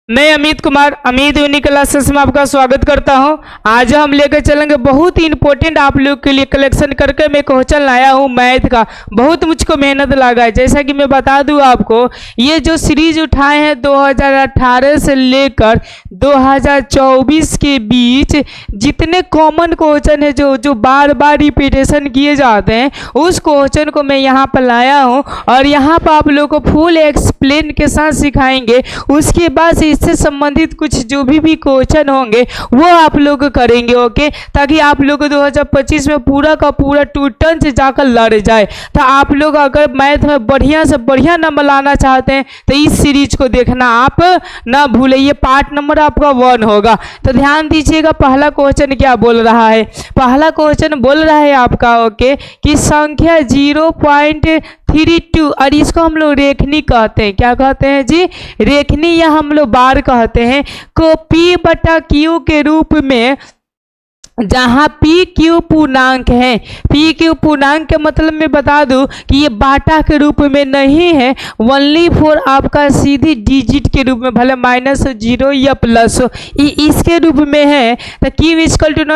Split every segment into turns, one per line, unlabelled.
मैं Amit Kumar Amit unique classes में आपका स्वागत करता हूं। आज हम लेकर चलेंगे बहुत ही इंपॉर्टेंट आप लोग के लिए कलेक्शन करके मैं क्वेश्चन लाया हूं मैथ का। बहुत मुझको मेहनत लगा है। जैसा कि मैं बता दूं आपको, ये जो सीरीज उठाए हैं 2018 से लेकर 2024 के बीच जितने कॉमन क्वेश्चन है जो बार बार रिपीटेशन किए जाते हैं, उस क्वेश्चन को मैं यहाँ पर लाया हूँ और यहाँ पर आप लोग को फुल एक्सप्लेन के साथ सिखाएंगे। उसके बाद इससे संबंधित कुछ जो भी क्वेश्चन होंगे वो आप लोग करेंगे, ओके, ताकि आप लोग 2025 में पूरा का पूरा 2 टर्न से जाकर लड़ जाए। तो आप लोग अगर मैथ में बढ़िया से बढ़िया नंबर लाना चाहते हैं तो इस सीरीज को देखना आप ना भूलें। ये पार्ट नंबर आपका 1 होगा। तो ध्यान दीजिएगा, पहला क्वेश्चन क्या बोल रहा है। पहला क्वेश्चन बोल रहा है आपका, ओके, कि संख्या 0.32 और इसको हम लोग रेखनी कहते हैं। क्या कहते हैं जी? रेखनी, या हम लोग बार कहते हैं, को P/Q के रूप में, जहां पी क्यू पूर्णांक है। पी क्यू पूर्णांक के मतलब मैं बता दूं कि ये बाटा के रूप में नहीं है, ओनली फॉर आपका सीधी डिजिट के रूप में, भले -0 या प्लस हो, इसके रूप में है। तो क्यू =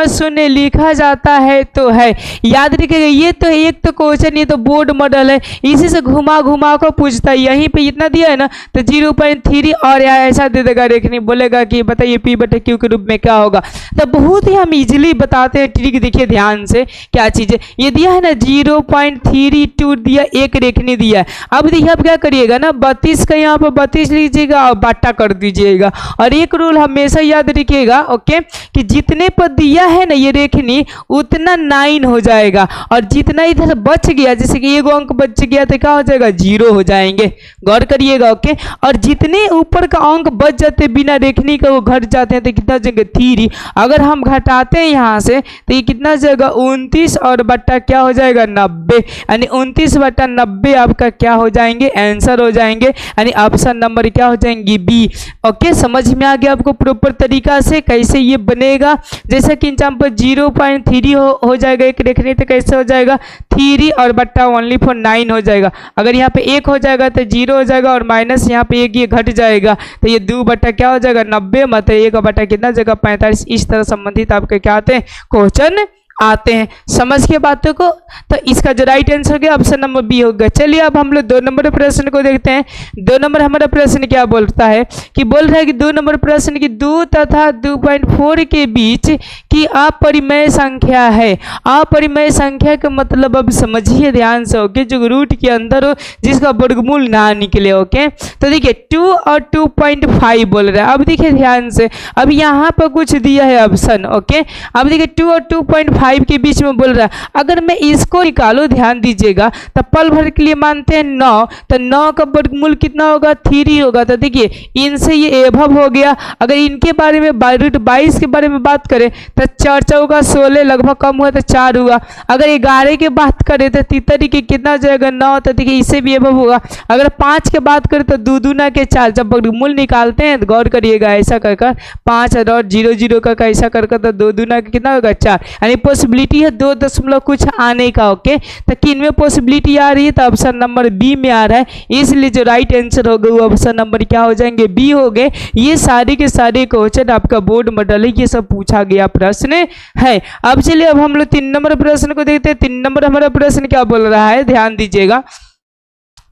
0 लिखा जाता है तो है। याद रखिएगा, ये तो एक तो क्वेश्चन, ये तो बोर्ड मॉडल है, इसी से घुमा घुमा कर पूछता है। यहीं पे इतना दिया है ना, तो 0.3 और ऐसा दे देगा रेखनी, बोलेगा कि बताइए P/Q के रूप में क्या होगा। तो बहुत ही हम इजीली बताते हैं ट्रिक। देखिए ध्यान से क्या चीज है। ये दिया है ना 0.32 दिया, एक रेखनी दिया है। अब देखिए आप क्या करिएगा ना, 32 का यहाँ पर 32 लीजिएगा और बाटा कर दीजिएगा। और एक रूल हमेशा याद रखिएगा, ओके, कि जितने पर दिया है ना ये रेखनी उतना 9 हो जाएगा, और जितना इधर बच गया, जैसे कि एक अंक बच गया तो क्या हो जाएगा, 0 हो जाएंगे। गौर करिएगा, ओके। और जितने ऊपर का अंक बच जाते बिना रेखनी का वो घट जाते हैं, तो कितना जगह 3। अगर हम घटाते हैं यहाँ से तो ये कितना जाएगा, 29 और बट्टा क्या हो जाएगा, 90, यानी 29/90 आपका क्या हो जाएंगे, आंसर हो जाएंगे, यानी ऑप्शन नंबर क्या हो जाएंगे, बी। ओके, समझ में आ गया आपको प्रॉपर तरीका से कैसे ये बनेगा। जैसे कि एग्जाम्पल 0.3 हो जाएगा एक रेखनी, तो कैसे हो जाएगा, 3 और बट्टा ओनली फॉर 9 हो जाएगा। अगर यहाँ पे 1 हो जाएगा तो 0 हो जाएगा, और माइनस यहाँ पे 1 ये घट जाएगा, तो ये 2 बट्टा क्या हो जाएगा, 90, मतलब 1 बट्टा कितना जगह 45। इस तरह संबंधित आपके क्या आते हैं, क्वेश्चन आते हैं। समझ के बातों को। तो इसका जो राइट आंसर गया ऑप्शन नंबर बी होगा। चलिए अब हम लोग 2 नंबर प्रश्न को देखते हैं। 2 नंबर हमारा प्रश्न क्या बोलता है, कि बोल रहा है कि 2 नंबर प्रश्न की 2 तथा 2.4 के बीच की अपरिमेय संख्या है। अपरिमेय संख्या का मतलब अब समझिए ध्यान से, ओके, जो रूट के अंदर हो, जिसका वर्गमूल ना निकले, ओके। तो देखिए 2 और 2.5 बोल रहा है। अब देखिए ध्यान से, अब यहाँ पर कुछ दिया है ऑप्शन, ओके। अब देखिए 2 और 2.5 के बीच में बोल रहा है। अगर मैं इसको निकालो, ध्यान दीजिएगा, तो पल भर के लिए मानते हैं 9, तो 9 का वर्गमूल कितना होगा, 3 होगा। तो देखिए इनसे ये एभव हो गया। अगर इनके बारे में √22 के बारे में बात करें तो 4 चौका 16, लगभग कम हुआ तो 4 हुआ। अगर 11 की बात करें तो 3 के कितना जाएगा, 9, तो देखिए इससे भी एभव होगा। अगर 5 की बात करें तो 2 दूना के 4। जब वर्गमूल निकालते हैं तो गौर करिएगा, ऐसा कर 5 और 0 का ऐसा कर तो 2 दूना का कितना होगा, 4, यानी पॉसिबिलिटी है 2 दशमलव कुछ आने का, ओके। तो किन में पॉसिबिलिटी आ रही है, तो ऑप्शन नंबर बी में आ रहा है। इसलिए जो राइट आंसर होगा वो ऑप्शन नंबर क्या हो जाएंगे, बी हो गए। ये सारे के सारे क्वेश्चन आपका बोर्ड मॉडल है, ये सब पूछा गया प्रश्न है। अब चलिए अब हम लोग 3 नंबर प्रश्न को देखते हैं। 3 नंबर हमारा प्रश्न क्या बोल रहा है, ध्यान दीजिएगा।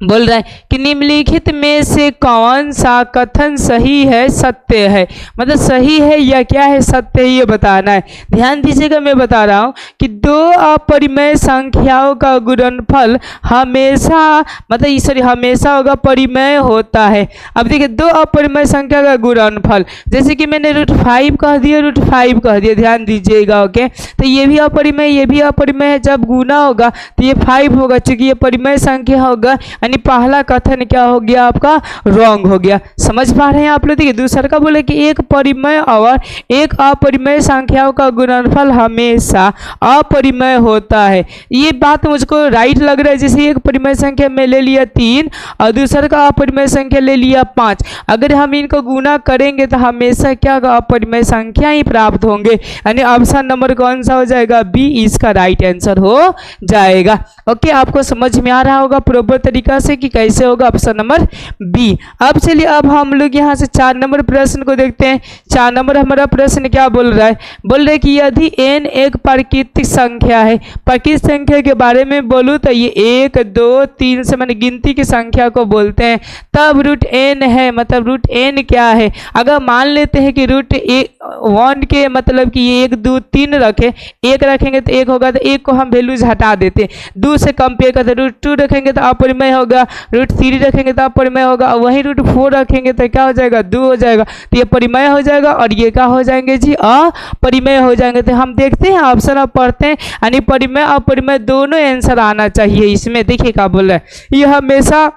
बोल रहा है कि निम्नलिखित में से कौन सा कथन सही है, सत्य है, मतलब सही है या क्या है, सत्य है, ये बताना है। ध्यान दीजिएगा, मैं बता रहा हूं कि 2 अपरिमेय संख्याओं का गुणनफल हमेशा, मतलब सॉरी, हमेशा होगा परिमेय होता है। अब देखिए 2 अपरिमेय संख्या का गुणनफल, जैसे कि मैंने √5 कह दिया, √5 कह दिया, ध्यान दीजिएगा, ओके। तो ये भी अपरिमेय, ये भी अपरिमेय है। जब गुना होगा तो ये 5 होगा, चूंकि ये परिमेय संख्या होगा, यानी पहला कथन क्या हो गया आपका, रॉन्ग हो गया। समझ पा रहे हैं आप लोग। देखिए दूसरा का बोले कि एक परिमेय और एक अपरिमेय संख्याओं का गुणनफल हमेशा अपरिमेय होता है। ये बात मुझको राइट लग रहा है। जैसे एक परिमेय संख्या में ले लिया 3 और दूसरा का अपरिमेय संख्या ले लिया 5, अगर हम इनको गुना करेंगे तो हमेशा क्या अपरिमेय संख्या ही प्राप्त होंगे, यानी ऑप्शन नंबर कौन सा हो जाएगा, बी इसका राइट आंसर हो जाएगा। ओके, आपको समझ में आ रहा होगा प्रॉपर तरीका सरलता से कि कैसे होगा, ऑप्शन नंबर बी। अब चलिए अब हम लोग यहाँ से 4 नंबर प्रश्न को देखते हैं। 4 नंबर हमारा प्रश्न क्या बोल रहा है, बोल रहा है कि यदि n एक प्राकृतिक संख्या है, प्राकृतिक संख्या के बारे में बोलूँ तो ये 1 2 3 से मैंने गिनती की संख्या को बोलते हैं, तब रूट n है, मतलब रूट n क्या है। अगर मान लेते हैं कि रूट 1 के मतलब कि ये 1 2 3 रखे, 1 रखेंगे तो 1 होगा, तो 1 को हम वैल्यूज हटा देते, 2 से कंपेयर करते, रूट 2 रखेंगे तो अपरिमेय होगा, रूट 3 रखेंगे तो अपरिमेय होगा, और वहीं रूट 4 रखेंगे तो क्या हो जाएगा, 2 हो जाएगा, तो ये परिमेय हो जाएगा और ये क्या हो जाएंगे जी, अपरिमेय हो जाएंगे। तो हम देखते हैं ऑप्शन अब पढ़ते हैं, यानी परिमेय अपरिमेय दोनों आंसर आना चाहिए इसमें। देखिए क्या बोल रहा है, ये हमेशा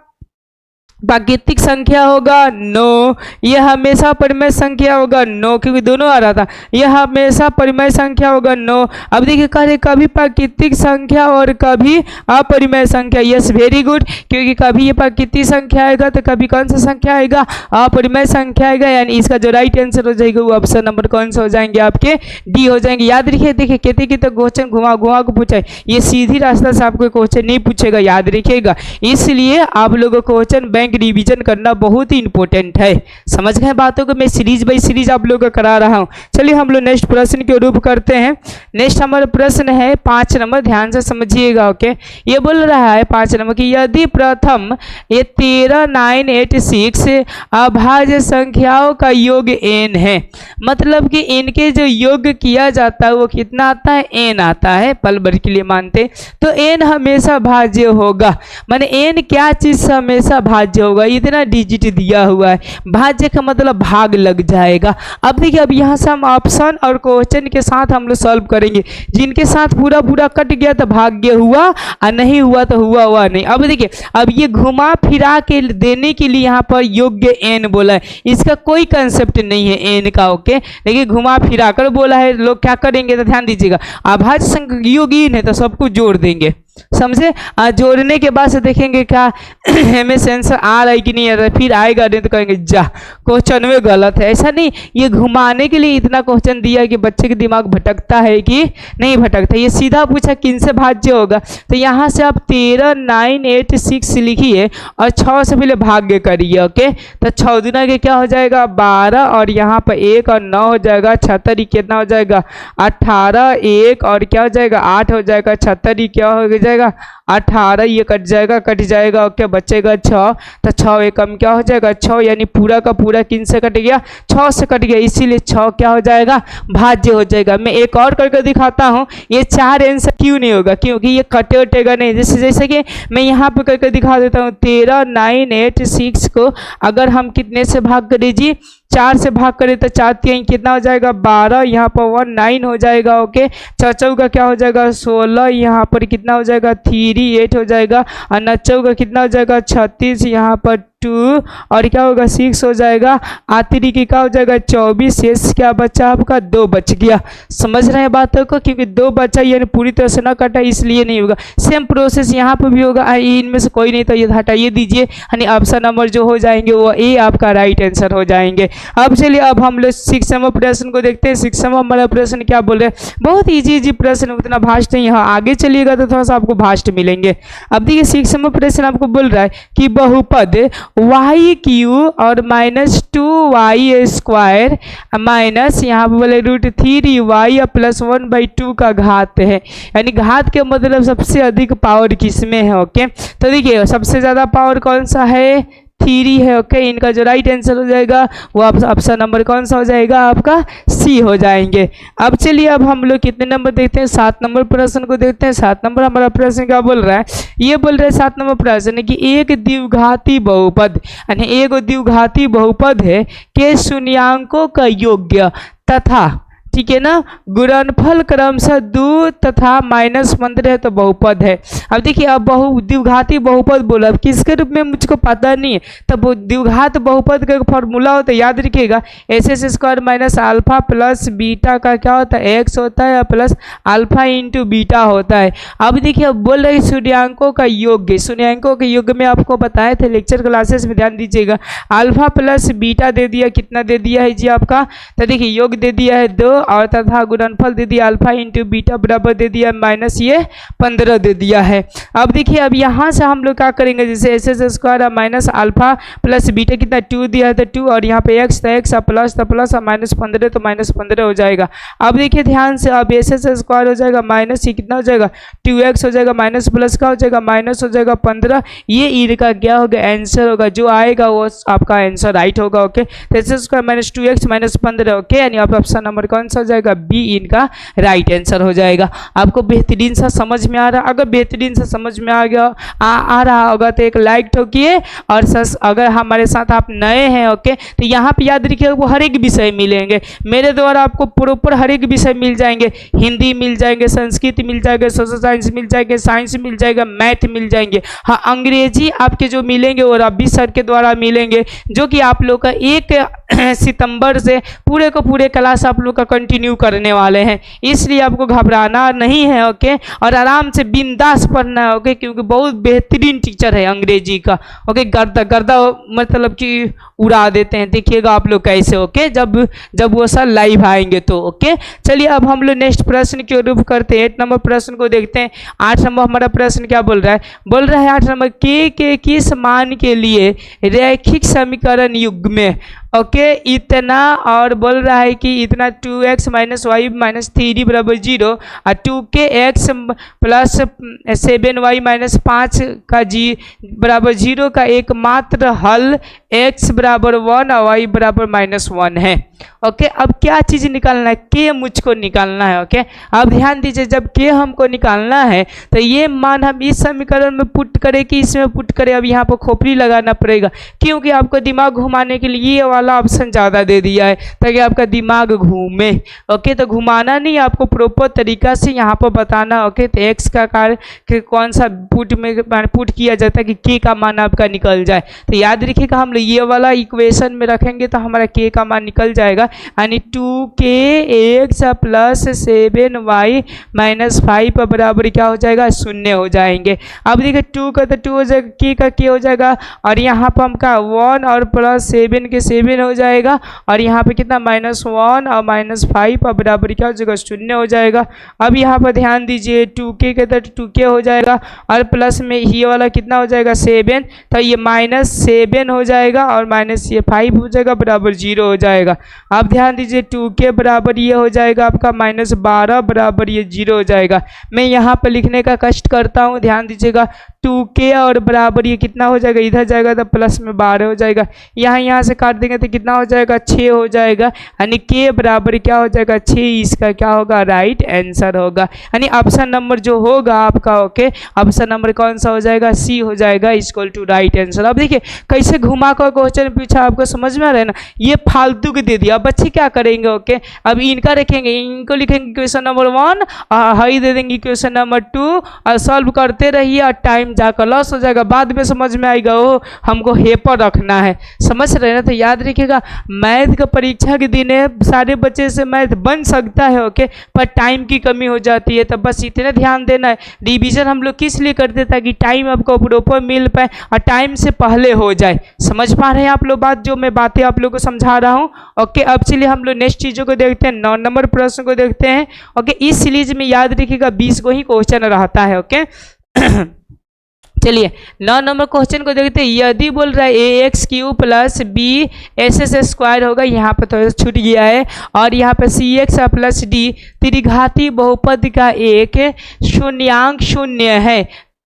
प्राकृतिक संख्या होगा, नो। यह हमेशा परिमेय संख्या होगा, नो, क्योंकि दोनों आ रहा था। यह हमेशा परिमेय संख्या होगा, नो। अब देखिए कह रहे कभी प्राकृतिक संख्या और कभी अपरिमेय संख्या, यस वेरी गुड, क्योंकि कभी ये प्राकृतिक संख्या आएगा तो कभी कौन सा संख्या आएगा, अपरिमेय संख्या आएगा, यानी इसका जो राइट आंसर हो जाएगा वो ऑप्शन नंबर कौन सा हो जाएंगे, आपके डी हो जाएंगे। याद रखिए, देखिए कहते कि तो क्वेश्चन घुमा घुमा को पूछा है, ये सीधी रास्ता से आपको क्वेश्चन नहीं पूछेगा, याद रखिएगा। इसलिए आप लोगों को क्वेश्चन बैंक रिवीजन करना बहुत ही इंपॉर्टेंट है। समझ गए बातों को, मैं सीरीज बाई सीरीज आप लोगों को करा रहा हूँ। चलिए हम लोग नेक्स्ट प्रश्न के रूप करते हैं। नेक्स्ट हमारा प्रश्न है 5 नंबर, ध्यान से समझिएगा। ओके, ये बोल रहा है 5 नंबर की यदि प्रथम ये 13 9 8 6 अभाज्य संख्याओं का योग n है, मतलब कि इनके जो योग किया जाता है वो कितना आता है, n आता है, पल भर के लिए मानते, तो n हमेशा भाज्य होगा। माने n क्या चीज से हमेशा भाज्य होगा, इतना डिजिट दिया हुआ है, भाज्य का मतलब भाग लग जाएगा। अब देखिए अब यहाँ से हम ऑप्शन और क्वेश्चन के साथ हम लोग सॉल्व करेंगे, जिनके साथ पूरा पूरा कट गया तो भाग्य हुआ और नहीं हुआ तो हुआ नहीं। अब देखिए अब ये घुमा फिरा के देने के लिए यहाँ पर योग्य n बोला है, इसका कोई कंसेप्ट नहीं है n का। ओके, देखिए घुमा फिरा कर बोला है, लोग क्या करेंगे तो ध्यान दीजिएगा, अभाज्य संख्या योग n है तो सबको जोड़ देंगे, समझे। जोड़ने के बाद से देखेंगे क्या हमें सेंसर आ रहा है कि नहीं आ रहा है, फिर आएगा नहीं तो कहेंगे जा क्वेश्चन में गलत है। ऐसा नहीं, ये घुमाने के लिए इतना क्वेश्चन दिया है कि बच्चे के दिमाग भटकता है कि नहीं भटकता। ये सीधा पूछा किन से भाज्य होगा, तो यहाँ से आप 13 9 8 6 लिखिए और 6 से पहले भाग्य करिए। ओके, तो 6 दूना के क्या हो जाएगा 12, और यहाँ पर 1 और 9 हो जाएगा 76, कितना हो जाएगा 18, 1 और क्या हो जाएगा 8 हो जाएगा 76, क्या हो जाएगा 18, ये कट जाएगा। ओके, बचेगा 6, तो 6 एकम क्या हो जाएगा 6, यानी पूरा का पूरा किन से कट गया, 6 से कट गया, इसीलिए 6 क्या हो जाएगा भाज्य हो जाएगा। मैं एक और करके दिखाता हूँ, ये 4 आंसर क्यों नहीं होगा, क्योंकि ये कटे उटेगा नहीं। जैसे कि मैं यहाँ पे करके दिखा देता हूँ, 13 9 8 6 को अगर हम कितने से भाग करें जी, 4 से भाग करें तो 4 3 कितना हो जाएगा 12, यहाँ पर 1 9 हो जाएगा। ओके, 4 का क्या हो जाएगा 16, यहाँ पर कितना हो जाएगा 3 8 हो जाएगा, और 9 का कितना हो जाएगा 36, यहाँ पर 2 और क्या होगा 6 हो जाएगा, आखिरी की क्या हो जाएगा 24, शेष क्या बचा आपका 2 बच गया। समझ रहे हैं बातों को, क्योंकि 2 बचा यानी पूरी तरह से ना कटा, इसलिए नहीं होगा। सेम प्रोसेस यहाँ पर भी होगा, इनमें से कोई नहीं तो ये हटाइए दीजिए, यानी ऑप्शन नंबर जो हो जाएंगे वो ए आपका राइट आंसर हो जाएंगे। अब चलिए अब हम लोग 6 नंबर प्रश्न को देखते हैं। 6 नंबर हमारा प्रश्न क्या बोल रहे हैं, बहुत इजी प्रश्न, उतना भास्ट नहीं, यहाँ आगे चलिएगा तो थोड़ा सा आपको भास्ट मिलेंगे। अब देखिए 6 नंबर प्रश्न आपको बोल रहा है कि बहुपद वाई क्यू और -2y² माइनस यहाँ पे बोले √3y प्लस 1/2 का घात है, यानी घात के मतलब सबसे अधिक पावर किसमें है। ओके, तो देखिए सबसे ज़्यादा पावर कौन सा है 3 है। ओके, इनका जो राइट आंसर हो जाएगा वो ऑप्शन नंबर कौन सा हो जाएगा आपका सी हो जाएंगे। अब चलिए अब हम लोग कितने नंबर देखते हैं, 7 नंबर प्रश्न को देखते हैं। 7 नंबर हमारा प्रश्न क्या बोल रहा है, ये बोल रहा है 7 नंबर प्रश्न कि एक द्विघाती बहुपद, यानी एक द्विघाती बहुपद है के शून्यांकों का योग्य तथा, ठीक है ना, गुणनफल क्रमशः 2 तथा -15 है तो बहुपद है। अब देखिए अब द्विघाती बहुपद बोला, अब किसके रूप में मुझको पता नहीं है, तब द्विघात बहुपद का फॉर्मूला होता है, याद रखिएगा SS² minus alpha plus beta का क्या होता है x होता है, प्लस अल्फा इंटू बीटा होता है। अब देखिए अब बोल रहे शून्यांकों का योग, शून्यांकों के योग में आपको बताए थे लेक्चर क्लासेस में, ध्यान दीजिएगा। अल्फा प्लस बीटा दे दिया, कितना दे दिया है जी आपका, तो देखिए योग दे दिया है 2 और तथा गुणनफल दे दिया अल्फा इंटू बीटा बराबर दे दिया माइनस ये 15 दे दिया है। अब देखिए अब यहाँ से हम लोग क्या करेंगे, जैसे S S square minus alpha plus beta कितना 2 दिया है तो 2 और यहाँ पे एक्स तो एक्स प्लस तो प्लस और माइनस 15 तो माइनस 15 हो जाएगा। अब देखिए ध्यान से, अब एस एस स्क्वायर हो जाएगा माइनस ये कितना हो जाएगा 2x हो जाएगा माइनस प्लस का हो जाएगा माइनस हो जाएगा 15। ये इनका क्या होगा आंसर होगा, जो आएगा वो आपका आंसर राइट होगा। ओके तो S square minus 2x minus 15 okay, यानी आप ऑप्शन नंबर कौन सा हो जाएगा बी इनका राइट आंसर हो जाएगा। आपको बेहतरीन सा समझ में आ रहा, अगर बेहतरीन सा समझ में आ गया आ रहा होगा तो एक लाइक ठोकिए, और अगर हमारे साथ आप नए हैं ओके तो यहाँ पे याद रखिए वो हर एक विषय मिलेंगे मेरे द्वारा, आपको प्रॉपर हर एक विषय मिल जाएंगे, हिंदी मिल जाएंगे, संस्कृत मिल जाएगा, सोशल साइंस मिल जाएगा, साइंस मिल जाएगा, मैथ मिल जाएंगे। हाँ अंग्रेजी आपके जो मिलेंगे वो रब्बी सर के द्वारा मिलेंगे, जो कि आप लोग का 1 सितंबर से पूरे को पूरे क्लास आप लोग का कंटिन्यू करने वाले हैं, इसलिए आपको घबराना नहीं है ओके, और आराम से बिंदास पढ़ना है ओके, क्योंकि बहुत बेहतरीन टीचर है अंग्रेजी का ओके, गर्दा गर्दा मतलब कि उड़ा देते हैं, देखिएगा आप लोग कैसे ओके जब वो सर लाइव आएंगे तो ओके। चलिए अब हम लोग नेक्स्ट प्रश्न की ओर करते हैं, 8 नंबर प्रश्न को देखते हैं। 8 नंबर हमारा प्रश्न क्या बोल रहा है 8 नंबर के किस मान के लिए रैखिक समीकरण युग में ओके इतना, और बोल रहा है कि इतना 2x माइनस वाई माइनस 3 बराबर 0 और 2k x plus 7y minus 5 का बराबर 0 का एकमात्र हल x बराबर 1 और y बराबर माइनस 1 है ओके। अब क्या चीज़ निकालना है, के मुझको निकालना है ओके। अब ध्यान दीजिए, जब के हमको निकालना है तो ये मान हम इस समीकरण में पुट करें कि इसमें पुट करें, अब यहाँ पर खोपड़ी लगाना पड़ेगा, क्योंकि आपको दिमाग घुमाने के लिए ये वाला ऑप्शन ज़्यादा दे दिया है ताकि आपका दिमाग घूमे ओके। तो घुमाना नहीं, आपको प्रॉपर तरीका से यहाँ पर बताना ओके। तो एक्स का कार्य कौन सा पुट में पुट किया जाता है कि के का मान आपका निकल जाए, तो याद रखिएगा हम ये वाला इक्वेशन में रखेंगे तो हमारा के का मान निकल जाएगा, यानी 2k x plus 7y minus 5 बराबर क्या हो जाएगा 0 हो जाएंगे। अब देखिए 2 का तो 2 हो जाएगा, के का के हो जाएगा, और यहाँ पर हमका 1 और प्लस 7 के 7 हो जाएगा, और यहाँ पे कितना माइनस 1 और माइनस 5 बराबर क्या हो जाएगा 0 हो जाएगा। अब यहाँ पर ध्यान दीजिए 2k के तो 2k हो जाएगा, और प्लस में ये वाला कितना हो जाएगा 7, तो ये माइनस 7 हो जाएगा, और माइनस ये 5 हो जाएगा बराबर 0 हो जाएगा। अब ध्यान दीजिए 2k बराबर ये हो जाएगा आपका माइनस 12 बराबर ये 0 हो जाएगा। मैं यहाँ पर लिखने का कष्ट करता हूँ, ध्यान दीजिएगा 2k और बराबर ये कितना हो जाएगा, इधर जाएगा तो प्लस में 12 हो जाएगा, यहाँ से काट देंगे तो कितना हो जाएगा 6 हो जाएगा, यानी k बराबर क्या हो जाएगा 6, इसका क्या होगा राइट आंसर होगा, यानी ऑप्शन नंबर जो होगा आपका ओके, ऑप्शन नंबर कौन सा हो जाएगा सी हो जाएगा इक्वल टू राइट आंसर। अब देखिए कैसे घुमा कर क्वेश्चन पूछा, आपको समझ में आ रहा है ना, ये फालतू के दे दिया। अब बच्चे क्या करेंगे ओके, अब इनका रखेंगे, इनको लिखेंगे क्वेश्चन नंबर 1 और हाई दे देंगे क्वेश्चन नंबर 2 और सॉल्व करते रहिए, और टाइम जाकर लॉस हो जाएगा, बाद में समझ में आएगा वो हमको हेपर रखना है, समझ रहे ना। तो याद रखिएगा मैथ का परीक्षा के दिन है, सारे बच्चे से मैथ बन सकता है ओके, पर टाइम की कमी हो जाती है, तो बस इतना ध्यान देना है। रिवीजन हम लोग किस लिए करते हैं, ताकि टाइम आपको प्रॉपर मिल पाए और टाइम से पहले हो जाए। समझ पा रहे हैं आप लोग बात, जो मैं बातें आप लोग को समझा रहा हूँ ओके। अब चलिए हम लोग नेक्स्ट चीज़ों को देखते हैं, 9 नंबर प्रश्न को देखते हैं ओके। इस सीरीज में याद रखिएगा 20 को ही क्वेश्चन रहता है ओके। चलिए 9 नंबर क्वेश्चन को देखते हैं। यदि बोल रहा है ax³ plus B S square होगा, यहाँ पर तो छूट गया है, और यहाँ पर cx प्लस डी त्रिघाती बहुपद का एक शून्यांक शून्य है,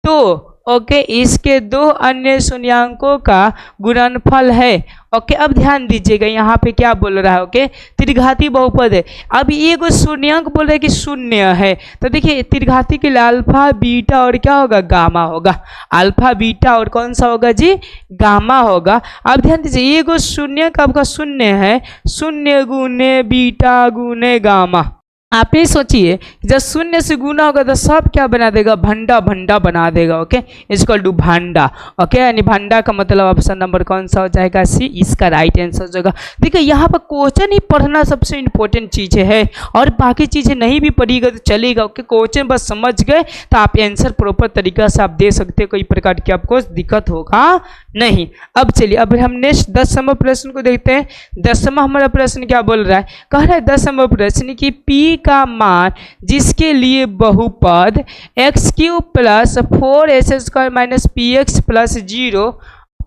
तो ओके इसके 2 अन्य शून्यांकों का गुणनफल है ओके। अब ध्यान दीजिएगा यहाँ पे क्या बोल रहा है ओके, त्रिघाती बहुपद है। अब ये को शून्यांक बोल रहा है कि शून्य है, तो देखिए त्रिघाती के लिए अल्फा बीटा और क्या होगा गामा होगा, अल्फा बीटा और कौन सा होगा जी गामा होगा। अब ध्यान दीजिए ये को शून्य का आपका शून्य है, शून्य गुने बीटा गुने गामा आप ही सोचिए जब शून्य से गुना होगा तो सब क्या बना देगा, भंडा भंडा बना देगा। ओके, इक्वल टू भांडा। ओके, यानी भांडा का मतलब ऑप्शन नंबर कौन सा हो जाएगा, सी, इसका राइट आंसर हो जाएगा। देखिए यहाँ पर क्वेश्चन ही पढ़ना सबसे इंपॉर्टेंट चीज़ है, और बाकी चीज़ें नहीं भी पढ़िएगा तो चलेगा। ओके, क्वेश्चन बस समझ गए तो आप आंसर प्रॉपर तरीका से आप दे सकते हैं, कोई प्रकार की आपको दिक्कत होगा नहीं। अब चलिए, अब हम नेक्स्ट 10 नंबर प्रश्न को देखते हैं। 10वां हमारा प्रश्न क्या बोल रहा है, कह रहा है 10 नंबर प्रश्न की पी का मान जिसके लिए बहुपद x³ plus 4s² minus px plus 0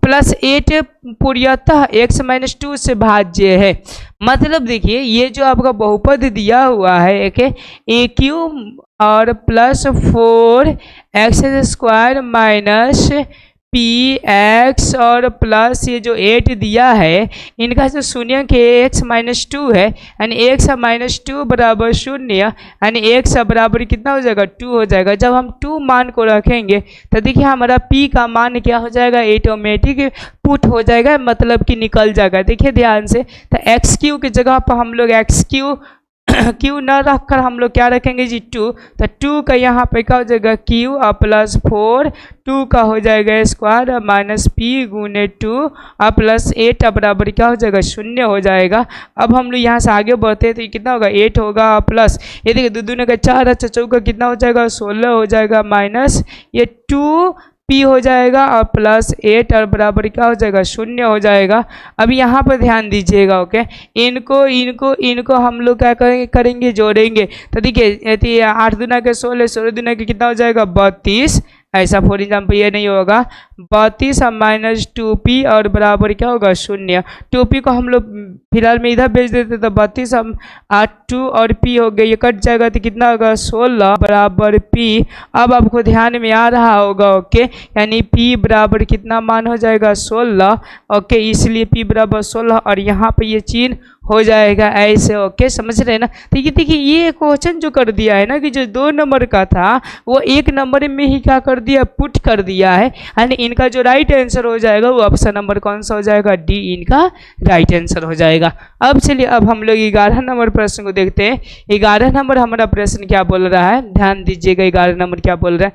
plus 8 पूर्णतः x - 2 से भाज्य है। मतलब देखिए ये जो आपका बहुपद दिया हुआ है a³ और प्लस 4x² माइनस px और प्लस ये जो 8 दिया है, इनका जो शून्य के x - 2 है, यानी x - 2 बराबर 0, यानी x बराबर कितना हो जाएगा, 2 हो जाएगा। जब हम 2 मान को रखेंगे तो देखिए हमारा p का मान क्या हो जाएगा, ऑटोमेटिक पुट हो जाएगा, मतलब कि निकल जाएगा। देखिए ध्यान से, तो x³ की जगह पर हम लोग x³ क्यू न रख कर हम लोग क्या रखेंगे जी, 2। तो 2 का यहाँ पे क्या हो जाएगा, क्यू और प्लस 4, 2 का हो जाएगा स्क्वायर माइनस पी गुने 2 और प्लस 8 बराबर क्या हो जाएगा, 0 हो जाएगा। अब हम लोग यहाँ से आगे बढ़ते हैं तो ये कितना होगा, 8 होगा प्लस ये देखिए 2 दूने का 4, अच्छा चौका कितना हो जाएगा, 16 हो जाएगा माइनस ये 2 पी हो जाएगा और प्लस 8 और बराबर क्या हो जाएगा, 0 हो जाएगा। अब यहाँ पर ध्यान दीजिएगा। ओके, इनको इनको इनको हम लोग क्या करेंगे, जोड़ेंगे। तो देखिए 8 दूना के 16, 16 दूना के कितना हो जाएगा, 32। ऐसा फॉर एग्जाम्पल ये नहीं होगा, 32 माइनस 2p और बराबर क्या होगा, 0। 2p को हम लोग फिलहाल में इधर भेज देते तो 32 हम 2 और p हो गया, ये कट जाएगा तो कितना होगा, 16 बराबर p। अब आपको ध्यान में आ रहा होगा। ओके, यानी p बराबर कितना मान हो जाएगा, 16। ओके, इसलिए p बराबर 16 और यहाँ पे ये चिन्ह हो जाएगा ऐसे। ओके, समझ रहे हैं ना। तो ये देखिए ये क्वेश्चन जो कर दिया है ना कि जो 2 नंबर का था वो 1 नंबर में ही क्या कर दिया, पुट कर दिया है, यानी इनका जो राइट आंसर हो जाएगा वो ऑप्शन नंबर कौन सा हो जाएगा, डी, इनका राइट आंसर हो जाएगा। अब चलिए अब हम लोग 11 नंबर प्रश्न को देखते हैं। 11 नंबर हमारा प्रश्न क्या बोल रहा है, ध्यान दीजिएगा। 11 नंबर क्या बोल रहा है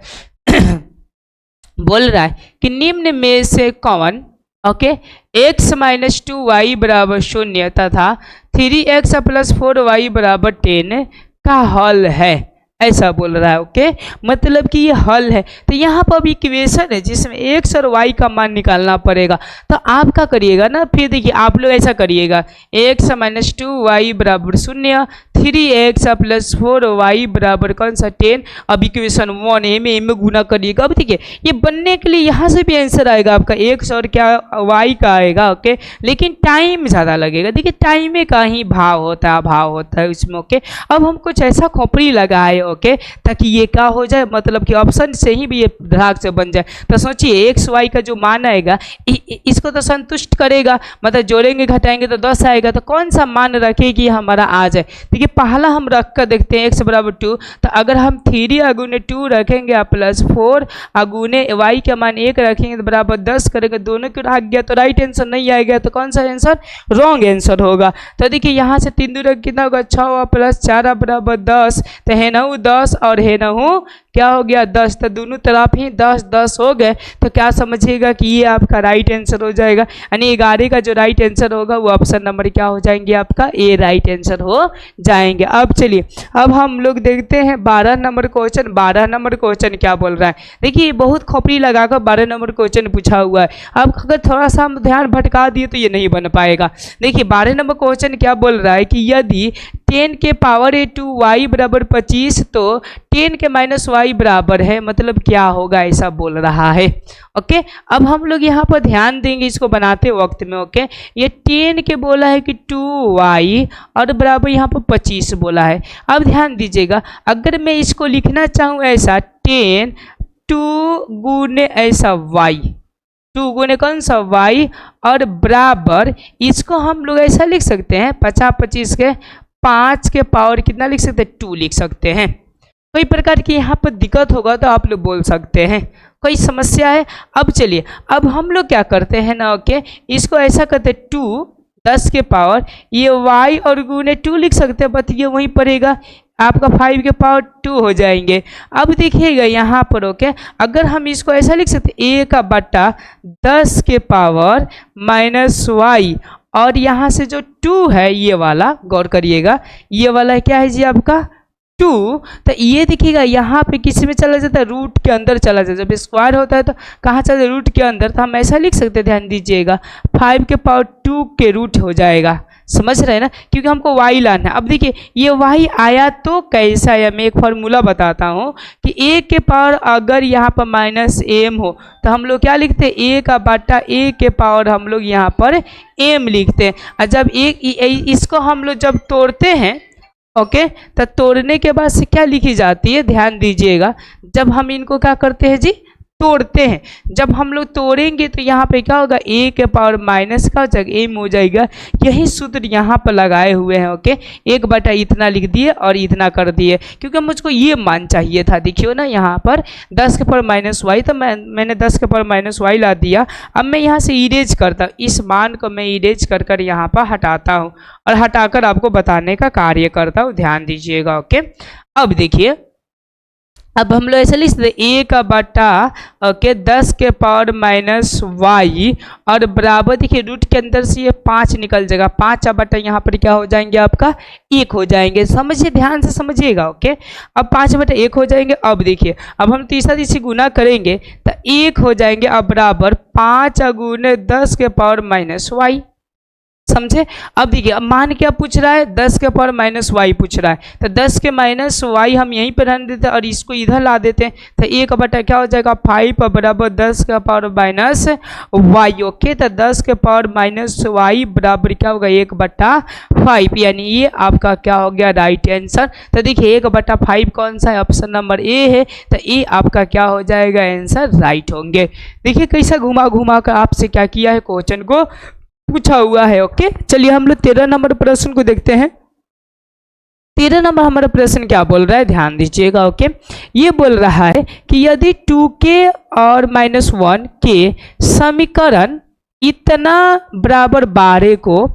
बोल रहा है कि निम्न में से कौन ओके x - 2y बराबर 0 तथा 3x + 4y बराबर 10 का हल है, ऐसा बोल रहा है। ओके, मतलब कि ये हल है। तो यहाँ पर अभी इक्वेशन है जिसमें x और y का मान निकालना पड़ेगा। तो आप क्या करिएगा ना, फिर देखिए आप लोग ऐसा करिएगा, x - 2y बराबर 0, 3x + 4y बराबर कौन सा, 10। अब इक्वेशन 1 a में गुना करिएगा। अब देखिए ये बनने के लिए यहाँ से भी आंसर आएगा आपका x और क्या y का आएगा। ओके, लेकिन टाइम ज़्यादा लगेगा। देखिए टाइम का ही भाव होता है इसमें। ओके, अब हम कुछ ऐसा खोपड़ी लगाए ओके ताकि ये क्या हो जाए, मतलब कि ऑप्शन से ही भी ये भाग से बन जाए। तो सोचिए x y का जो मान आएगा इसको तो संतुष्ट करेगा, मतलब जोड़ेंगे घटाएंगे तो 10 आएगा। तो कौन सा मान रखे कि हमारा आ जाए। देखिए पहला हम रख कर देखते हैं x बराबर 2। तो अगर हम 3 अगुने 2 रखेंगे प्लस 4 अगुने y का मान 1 रखेंगे तो बराबर 10 करेंगे, दोनों को रख गया तो राइट आंसर नहीं आएगा। तो कौन सा आंसर, रॉन्ग आंसर होगा। तो देखिए यहाँ से 3 दूर कितना होगा, 6 + 4 बराबर 10। तो है ना 10 और है ना क्या हो गया 10। तो दोनों तरफ ही 10 10 हो गए। तो क्या समझिएगा कि ये आपका राइट आंसर हो जाएगा, यानी 11 का जो राइट आंसर होगा वो ऑप्शन नंबर क्या हो जाएंगे, आपका ए राइट आंसर हो जाएंगे। अब चलिए अब हम लोग देखते हैं 12 नंबर क्वेश्चन। 12 नंबर क्वेश्चन क्या बोल रहा है, देखिए बहुत खोपड़ी लगाकर 12 नंबर क्वेश्चन पूछा हुआ है। अब अगर थोड़ा सा हम ध्यान भटका दिए तो ये नहीं बन पाएगा। देखिए 12 नंबर क्वेश्चन क्या बोल रहा है कि यदि 10 के पावर (2y) बराबर 25 तो 10 के -y बराबर है, मतलब क्या होगा ऐसा बोल रहा है। ओके, अब हम लोग यहाँ पर ध्यान देंगे इसको बनाते वक्त में। ओके, ये 10 के बोला है कि 2y और बराबर यहाँ पर 25 बोला है। अब ध्यान दीजिएगा, अगर मैं इसको लिखना चाहूँ ऐसा 10 2 गुने ऐसा y, 2 गुने कौन सा y और बराबर इसको हम लोग ऐसा लिख सकते हैं 50 25 के 5 के पावर कितना लिख सकते हैं, 2 लिख सकते हैं। कोई प्रकार की यहाँ पर दिक्कत होगा तो आप लोग बोल सकते हैं, कोई समस्या है। अब चलिए अब हम लोग क्या करते हैं ना, ओके इसको ऐसा करते 2 10 के पावर ये y और गुने 2 लिख सकते हैं, बट ये वहीं पड़ेगा आपका 5 के पावर 2 हो जाएंगे। अब देखिएगा यहाँ पर ओके, अगर हम इसको ऐसा लिख सकते a का बट्टा 10 के पावर -y, और यहाँ से जो 2 है ये वाला, गौर करिएगा ये वाला क्या है जी आपका 2, तो ये देखिएगा यहाँ पे किस में चला जाता है, रूट के अंदर चला जाता है। जब स्क्वायर होता है तो कहाँ चला जाता है, रूट के अंदर। तो हम ऐसा लिख सकते हैं, ध्यान दीजिएगा 5 के पावर 2 के रूट हो जाएगा, समझ रहे हैं ना, क्योंकि हमको y लाना है। अब देखिए ये y आया तो कैसा है, मैं एक फार्मूला बताता हूँ कि a के पावर अगर यहाँ पर -m हो तो हम लोग क्या लिखते हैं, a का बट्टा a के पावर हम लोग यहाँ पर m लिखते हैं। और जब इसको हम लोग जब तोड़ते हैं ओके, तो तोड़ने के बाद से क्या लिखी जाती है, ध्यान दीजिएगा, जब हम इनको क्या करते हैं जी, तोड़ते हैं, जब हम लोग तोड़ेंगे तो यहाँ पे क्या होगा, a के पावर माइनस का जगह m हो जाएगा। यही सूत्र यहाँ पर लगाए हुए हैं ओके, 1 बटा इतना लिख दिए और इतना कर दिए, क्योंकि मुझको ये मान चाहिए था। देखियो ना यहाँ पर 10 के पावर -y, तो मैंने 10 के पावर -y ला दिया। अब मैं यहाँ से इरेज करता, इस मान को मैं इरेज कर कर यहाँ पर हटाता हूँ और हटाकर आपको बताने का कार्य करता हूँ, ध्यान दीजिएगा ओके। अब देखिए, अब हम लोग ऐसे लिख सकते a का बट्टा ओके 10 के पावर -y, और बराबर देखिए रूट के अंदर से ये 5 निकल जाएगा, 5 बट्टा यहाँ पर क्या हो जाएंगे आपका 1 हो जाएंगे। समझिए, ध्यान से समझिएगा ओके। अब 5 बट्टा 1 हो जाएंगे। अब देखिए, अब हम तीसरा से गुना करेंगे तो 1 हो जाएंगे, अब बराबर 5 गुने 10 के पावर -y, समझे। अब देखिए, अब मान क्या पूछ रहा है, 10 के पावर -y पूछ रहा है, तो 10 के -y हम यहीं पर रहने देते हैं और इसको इधर ला देते हैं, तो 1 बटा क्या हो जाएगा 5 बराबर 10 के पावर -y ओके। तो 10 के पावर -y बराबर क्या होगा 1 बटा 5, यानी ये आपका क्या हो गया राइट आंसर। तो देखिए 1 बटा 5 कौन सा है, ऑप्शन नंबर ए है, तो ए आपका क्या हो जाएगा आंसर राइट होंगे। देखिए कैसा घुमा घुमा कर आपसे क्या किया है, क्वेश्चन को पूछा हुआ है ओके। चलिए हम लोग 13 नंबर प्रश्न को देखते हैं। 13 नंबर हमारा प्रश्न क्या बोल रहा है, ध्यान दीजिएगा ओके। ये बोल रहा है कि यदि 2k और -1 के समीकरण इतना बराबर 12 को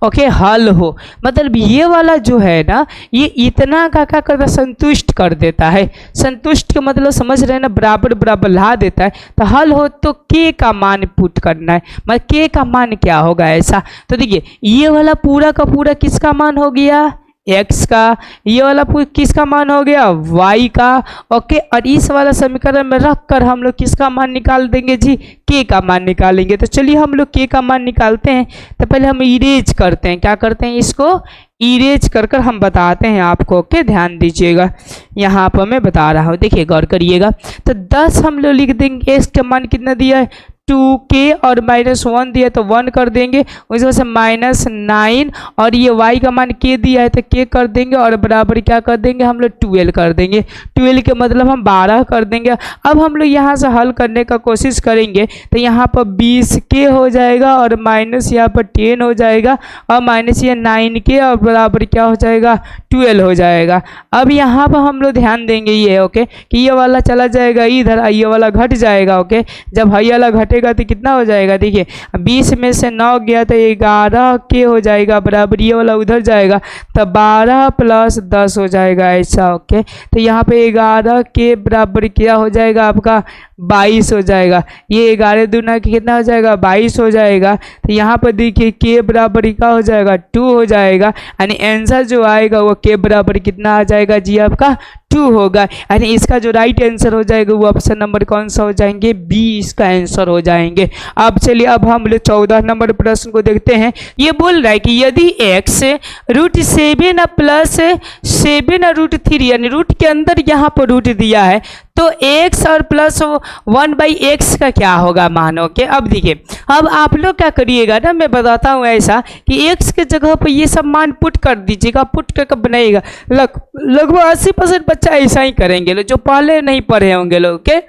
ओके हल हो, मतलब ये वाला जो है ना, ये इतना का क्या करता है, संतुष्ट कर देता है। संतुष्ट का मतलब समझ रहे हैं ना, बराबर बराबर ला देता है। तो हल हो तो k का मान पुट करना है, मतलब k का मान क्या होगा ऐसा। तो देखिए ये वाला पूरा का पूरा किसका मान हो गया, x का, ये वाला किसका मान हो गया y का ओके। और इस वाला समीकरण में रख कर हम लोग किसका मान निकाल देंगे जी, k का मान निकालेंगे। तो चलिए हम लोग k का मान निकालते हैं। तो पहले हम इरेज करते हैं, क्या करते हैं, इसको इरेज कर कर हम बताते हैं आपको ओके। ध्यान दीजिएगा, यहाँ पर मैं बता रहा हूँ, देखिए गौर करिएगा। तो 10 हम लोग लिख देंगे, x का मान कितना दिया है 2k और -1 दिया तो 1 कर देंगे, उस वजह से -9, और ये y का मान k दिया है तो k कर देंगे, और बराबर क्या कर देंगे हम लोग 12 कर देंगे। 12 के मतलब हम 12 कर देंगे। अब हम लोग यहाँ से हल करने का कोशिश करेंगे तो यहाँ पर 20k हो जाएगा, और माइनस यहाँ पर 10 हो जाएगा, और माइनस ये 9k, और बराबर क्या हो जाएगा 12 हो जाएगा। अब यहाँ पर हम लोग ध्यान देंगे ये ओके कि ये वाला चला जाएगा इधर, ये वाला घट जाएगा ओके। जब ये वाला घटेगा तो कितना हो जाएगा, देखिए 20 में से 9 गया तो 11k हो जाएगा, बराबर ये वाला उधर जाएगा तो 12 + 10 हो जाएगा ऐसा ओके। तो यहाँ पे 11k बराबर क्या हो जाएगा आपका 22 हो जाएगा। ये 11 दूना कितना हो जाएगा 22 हो जाएगा। तो यहाँ पर देखिए k बराबर क्या हो जाएगा 2 हो जाएगा, यानी आंसर जो आएगा वो k बराबर कितना आ जाएगा जी आपका 2 होगा। यानी इसका जो राइट आंसर हो जाएगा वो ऑप्शन नंबर कौन सा हो जाएंगे, बी इसका आंसर हो जाएंगे। अब चलिए अब हम लोग 14 नंबर प्रश्न को देखते हैं। ये बोल रहा है कि यदि x √7 + 7 √3, यानी रूट के अंदर यहाँ पर रूट दिया है, तो x और +1/x का क्या होगा मान ओके। अब देखिए, अब आप लोग क्या करिएगा ना, मैं बताता हूँ ऐसा कि x के जगह पर ये सब मान पुट कर दीजिएगा। पुट करके बनाइएगा, लगभग 80% बच्चा ऐसा ही करेंगे, जो पहले नहीं पढ़े होंगे लोग के,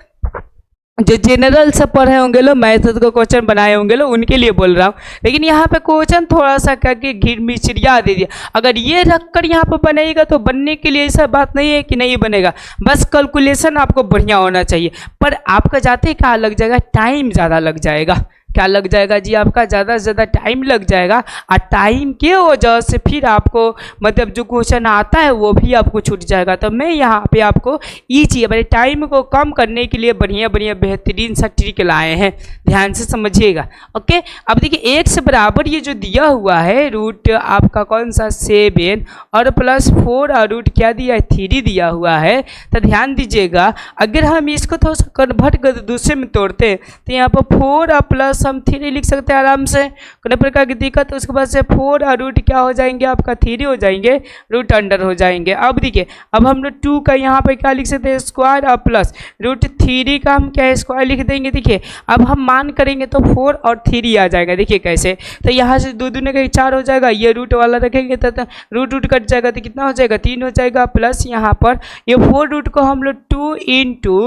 जो जनरल से पढ़े होंगे लोग, मैथड का क्वेश्चन बनाए होंगे लोग, उनके लिए बोल रहा हूँ। लेकिन यहाँ पे क्वेश्चन थोड़ा सा करके घिर मिचरिया दे दिया। अगर ये रखकर यहाँ पे बनेगा तो बनने के लिए ऐसा बात नहीं है कि नहीं बनेगा, बस कैलकुलेशन आपको बढ़िया होना चाहिए। पर आपका जाते कहाँ लग जाएगा, टाइम ज़्यादा लग जाएगा। क्या लग जाएगा जी, आपका ज़्यादा से ज़्यादा टाइम लग जाएगा। और टाइम के वजह से फिर आपको मतलब जो क्वेश्चन आता है वो भी आपको छूट जाएगा। तो मैं यहाँ पे आपको ईजी अपने टाइम को कम करने के लिए बढ़िया बढ़िया बेहतरीन सा ट्रिक लाए हैं, ध्यान से समझिएगा। ओके, अब देखिए x बराबर ये जो दिया हुआ है रूट आपका कौन सा 7 और प्लस 4 और रूट क्या दिया है 3 दिया हुआ है। तो ध्यान दीजिएगा, अगर हम इसको थोड़ा सा कन्वर्ट कर दूसरे में तोड़ते हैं तो यहाँ पर 4 और प्लस हम 3 लिख सकते हैं आराम से, कोई प्रकार की दिक्कत। तो उसके बाद से 4 और रूट क्या हो जाएंगे आपका 3 हो जाएंगे, रूट अंडर हो जाएंगे। अब देखिए, अब हम लोग 2 का यहाँ पर क्या लिख सकते हैं स्क्वायर और प्लस रूट 3 का हम क्या स्क्वायर लिख देंगे। देखिए अब हम मान करेंगे तो 4 और 3 आ जाएगा। देखिए कैसे, तो यहाँ से 2 दूने का 4 हो जाएगा, ये रूट वाला रखेंगे तो रूट कट जाएगा तो कितना हो जाएगा 3 हो जाएगा, प्लस यहाँ पर ये 4 रूट को हम लोग 2 इंटू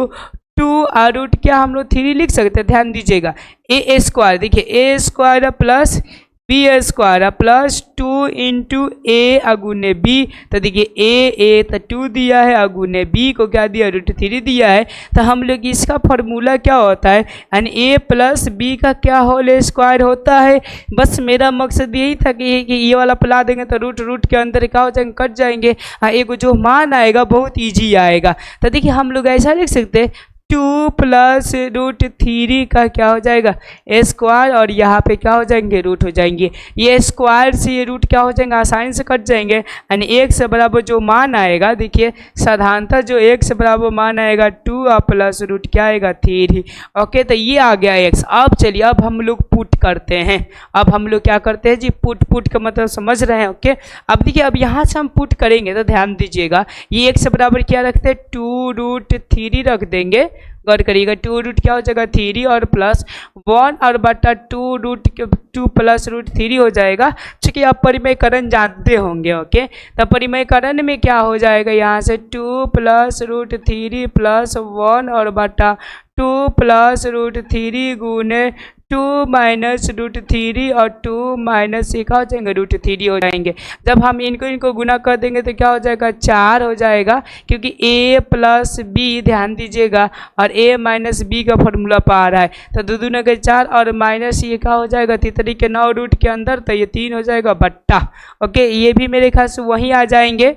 2 और रूट क्या हम लोग 3 लिख सकते हैं। ध्यान दीजिएगा ए स्क्वायर, देखिए A square plus B square plus 2 into A अगुने बी। तो देखिए ए तो 2 दिया है, अगुने बी को क्या दिया रूट 3 दिया है। तो हम लोग इसका फॉर्मूला क्या होता है, यानी ए प्लस बी का क्या होल स्क्वायर होता है। बस मेरा मकसद यही था कि ये वाला पिला देंगे तो रूट के अंदर क्या हो जाएंगे कट जाएंगे, एक जो मान आएगा बहुत ईजी आएगा। तो देखिए हम लोग ऐसा लिख सकते हैं 2 प्लस रूट 3 का क्या हो जाएगा स्क्वायर और यहाँ पे क्या हो जाएंगे रूट हो जाएंगे। ये स्क्वायर से ये रूट क्या हो जाएंगे आसानी से कट जाएंगे, यानी 1 से बराबर जो मान आएगा, देखिए साधारणतः जो 1 से बराबर मान आएगा 2 और प्लस रूट क्या आएगा 3। ओके, तो ये आ गया x। अब चलिए अब हम लोग पुट करते हैं। अब हम लोग क्या करते हैं जी, पुट का मतलब समझ रहे हैं। ओके, अब देखिए अब यहाँ से हम पुट करेंगे तो ध्यान दीजिएगा ये 1 से बराबर क्या रखते हैं 2 रूट 3 रख देंगे। गौर करिएगा 2 रूट क्या हो जाएगा 3 और प्लस 1 और बटा 2 रूट 2 प्लस रूट 3 हो जाएगा। चूँकि आप परिमेयकरण जानते होंगे। ओके, तो परिमेयकरण में क्या हो जाएगा यहाँ से 2 प्लस रूट 3 प्लस 1 और बटा 2 प्लस रूट 3 गुने 2 माइनस रूट 3 और 2 माइनस क्या हो जाएंगे रूट 3 हो जाएंगे। जब हम इनको गुना कर देंगे तो क्या हो जाएगा 4 हो जाएगा, क्योंकि a प्लस बी ध्यान दीजिएगा और a माइनस बी का फॉर्मूला पा रहा है। तो 2 दूना के 4 और माइनस ये क्या हो जाएगा 3 के 9 रूट के अंदर, तो ये 3 हो जाएगा बट्टा। ओके, ये भी मेरे ख्याल से वहीं आ जाएंगे,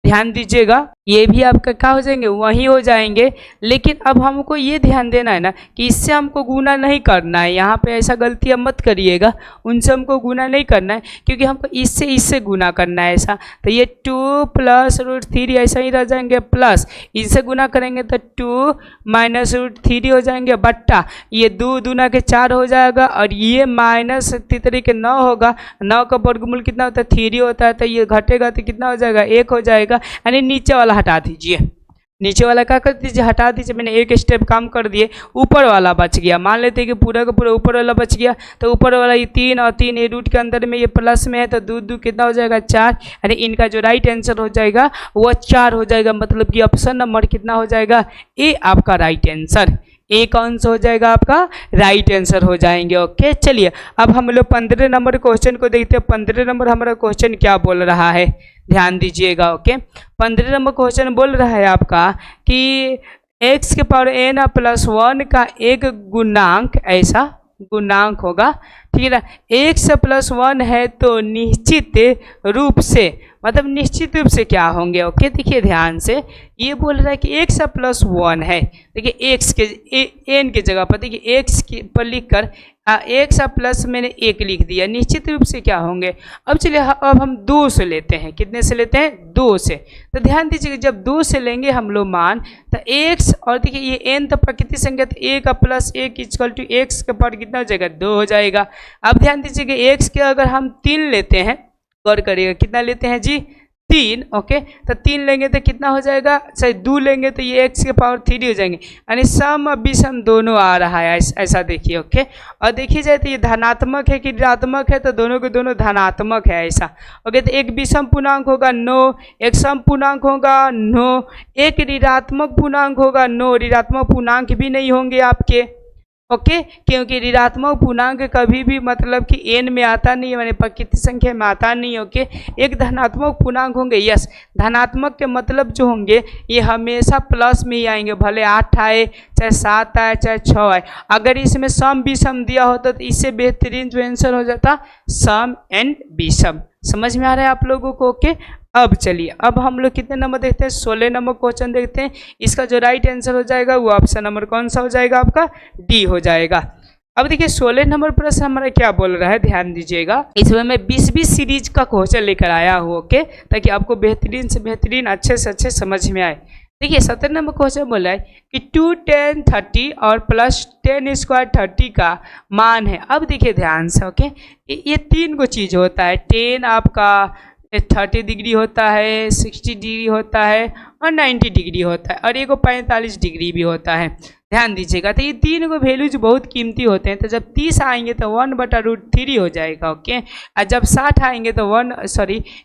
ध्यान दीजिएगा ये भी आपका क्या हो जाएंगे वहीं हो जाएंगे। लेकिन अब हमको ये ध्यान देना है ना कि इससे हमको गुना नहीं करना है, यहाँ पे ऐसा गलती अब मत करिएगा, उनसे हमको गुना नहीं करना है क्योंकि हमको इससे गुना करना है ऐसा। तो ये 2 प्लस रूट 3 ऐसा ही रह जाएंगे, प्लस इनसे गुना करेंगे तो 2 माइनस रूट 3 हो जाएंगे बट्टा ये 2 दूना के 4 हो जाएगा और ये माइनस 3 के 9 होगा। 9 का वर्गमूल कितना होता है 3 होता है, तो ये घटेगा तो कितना हो जाएगा 1 हो जाएगा। यानी नीचे वाला हटा दीजिए, नीचे वाला क्या कर दीजिए हटा दीजिए। मैंने एक स्टेप काम कर दिए, ऊपर वाला बच गया। मान लेते हैं कि पूरा का पूरा ऊपर वाला बच गया, तो ऊपर वाला ये 3 और 3 ये रूट के अंदर में ये प्लस में है, तो 2 कितना हो जाएगा 4। यानी इनका जो राइट आंसर हो जाएगा वो 4 हो जाएगा। मतलब कि ऑप्शन नंबर कितना हो जाएगा ए आपका राइट आंसर, ए कौन सा हो जाएगा आपका राइट आंसर हो जाएंगे। ओके, चलिए अब हम लोग 15 नंबर क्वेश्चन को देखते हैं। 15 नंबर हमारा क्वेश्चन क्या बोल रहा है, ध्यान दीजिएगा। ओके, 15 नंबर क्वेश्चन बोल रहा है आपका कि x के पावर n प्लस 1 का एक गुणांक ऐसा गुणांक होगा, ठीक है ना। x प्लस 1 है तो निश्चित रूप से, मतलब निश्चित रूप से क्या होंगे। ओके, देखिए ध्यान से ये बोल रहा है कि x प्लस 1 है। देखिए x के n की जगह पर देखिए x पर लिख कर x प्लस मैंने 1 लिख दिया, निश्चित रूप से क्या होंगे। अब चलिए अब हम 2 से लेते हैं, कितने से लेते हैं 2 से। तो ध्यान दीजिए जब 2 से लेंगे हम लोग मान, तो x और देखिए ये n तो प्रकृति संख्या, तो 1 प्लस 1 इक्वल टू x का पावर कितना हो जाएगा 2 हो जाएगा। अब ध्यान दीजिए कि x के अगर हम 3 लेते हैं, गौर करिएगा कितना लेते हैं जी 3। ओके, तो 3 लेंगे तो कितना हो जाएगा, सही 2 लेंगे तो ये x के पावर 3 हो जाएंगे। यानी सम और विषम दोनों आ रहा है ऐसा देखिए। ओके, और देखिए जाए तो ये धनात्मक है कि ऋणात्मक है, तो दोनों के दोनों धनात्मक है ऐसा। ओके, तो एक विषम पूर्णांक होगा 9, एक सम पूर्णांक होगा 9, एक ऋणात्मक पूर्णांक होगा 9, ऋणात्मक पूर्णांक भी नहीं होंगे आपके। ओके, क्योंकि ऋणात्मक पूर्णांक कभी भी मतलब कि n में आता नहीं है, माने प्रकृति संख्या में आता नहीं। ओके, एक धनात्मक पूर्णांक होंगे, यस, धनात्मक के मतलब जो होंगे ये हमेशा प्लस में ही आएंगे, भले 8 आए चाहे 7 आए चाहे 6 आए। अगर इसमें सम विषम दिया होता तो इससे बेहतरीन जो आंसर हो जाता सम एंड विषम। समझ में आ रहा है आप लोगों को? ओके, अब चलिए, अब हम लोग कितने नंबर देखते हैं? 16 नंबर क्वेश्चन देखते हैं। इसका जो राइट आंसर हो जाएगा वो ऑप्शन नंबर कौन सा हो जाएगा? आपका डी हो जाएगा। अब देखिए 16 नंबर प्रश्न हमारा क्या बोल रहा है, ध्यान दीजिएगा। इसमें मैं 20 सीरीज का क्वेश्चन लेकर आया हूँ, ओके, ताकि आपको बेहतरीन से बेहतरीन अच्छे से अच्छे समझ में आए। देखिए 17 नंबर क्वेश्चन बोला है कि 2 10 30 और प्लस 10 स्क्वायर 30 का मान है। अब देखिए ध्यान से, ओके, ये 3 को चीज़ होता है। 10 आपका 30 डिग्री होता है, 60 डिग्री होता है और 90 डिग्री होता है, और एक 45 डिग्री भी होता है। ध्यान दीजिएगा, तो ये 3 को वैल्यूज बहुत कीमती होते हैं। तो जब 30 आएंगे तो 1/√3 हो जाएगा, ओके, और जब 60 आएंगे तो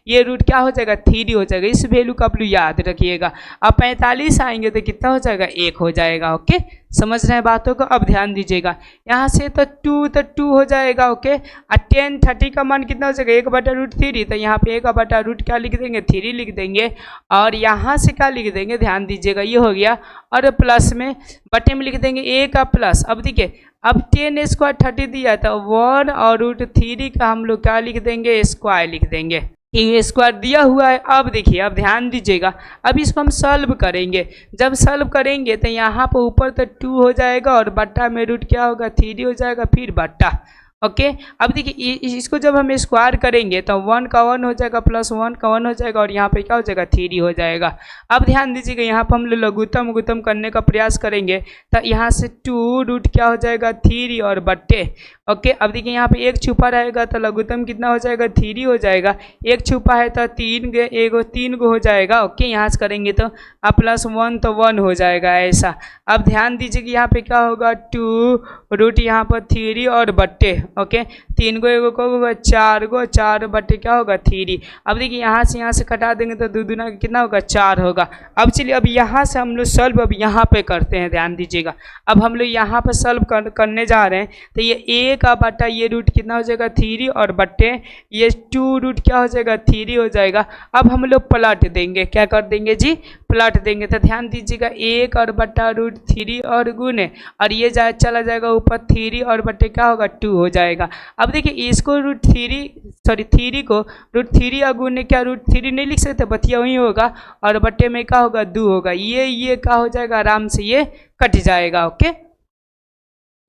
ये रूट क्या हो जाएगा? 3 हो जाएगा। इस वैल्यू को आप लोग याद रखिएगा। अब 45 आएंगे तो कितना हो जाएगा? 1 हो जाएगा। ओके, समझ रहे हैं बातों को? अब ध्यान दीजिएगा, यहाँ से तो 2 हो जाएगा, ओके, और 10 30 का मान कितना हो जाएगा? 1/√3। तो यहाँ पे 1/रूट क्या लिख देंगे? 3 लिख देंगे, और यहाँ से क्या लिख देंगे? ध्यान दीजिएगा, ये हो गया, और प्लस में बटे में लिख देंगे a का प्लस। अब देखिए, अब 10 स्क्वायर 30 दिया था, 1 और √3 का हम लोग क्या लिख देंगे? स्क्वायर लिख देंगे, कि ये स्क्वायर दिया हुआ है। अब देखिए, अब ध्यान दीजिएगा, अब इसको हम सॉल्व करेंगे। जब सॉल्व करेंगे तो यहाँ पर ऊपर तो 2 हो जाएगा, और बट्टा में रूट क्या होगा? 3 हो जाएगा, फिर बट्टा। ओके, अब देखिए इसको जब हम स्क्वायर करेंगे तो 1 का 1 हो जाएगा, प्लस 1 का 1 हो जाएगा, और यहाँ पे क्या हो जाएगा? 3 हो जाएगा। अब ध्यान दीजिएगा, यहाँ पर हम लोग लघुत्तम गुत्तम करने का प्रयास करेंगे तो यहाँ से 2 रूट क्या हो जाएगा? 3 और बट्टे। ओके, अब देखिए यहाँ पे 1 छुपा रहेगा तो लघुत्तम कितना हो जाएगा? 3 हो जाएगा। 1 छुपा है तो 3 गो हो जाएगा। ओके, यहाँ से करेंगे तो अब प्लस 1 तो 1 हो जाएगा, ऐसा। अब ध्यान दीजिए कि यहाँ पे क्या होगा? 2 रूट यहाँ पर 3 और बट्टे। ओके, 3 गो 1 को होगा 4 गो, 4 बट्टे क्या होगा? 3। अब देखिए यहाँ से कटा देंगे तो 2 दूना कितना होगा? 4 होगा। अब चलिए, अब यहाँ से हम लोग सॉल्व अब यहाँ पे करते हैं। ध्यान दीजिएगा, अब हम लोग यहाँ पर सॉल्व करने जा रहे हैं। तो ये 1 का बट्टा ये रूट कितना हो जाएगा? 3, और बट्टे ये 2 रूट क्या हो जाएगा? 3 हो जाएगा। अब हम लोग पलट देंगे, क्या कर देंगे जी? पलट देंगे। तो ध्यान दीजिएगा, 1 और बट्टा √3 और गुने, और ये चला जाएगा ऊपर 3 और बट्टे क्या होगा? 2 हो जाएगा। अब देखिए इसको √3 को √3 और गुने क्या √3 नहीं लिख सकते? बतिया वही होगा, और बट्टे में क्या होगा? 2 होगा। ये क्या हो जाएगा? आराम से ये कट जाएगा। ओके,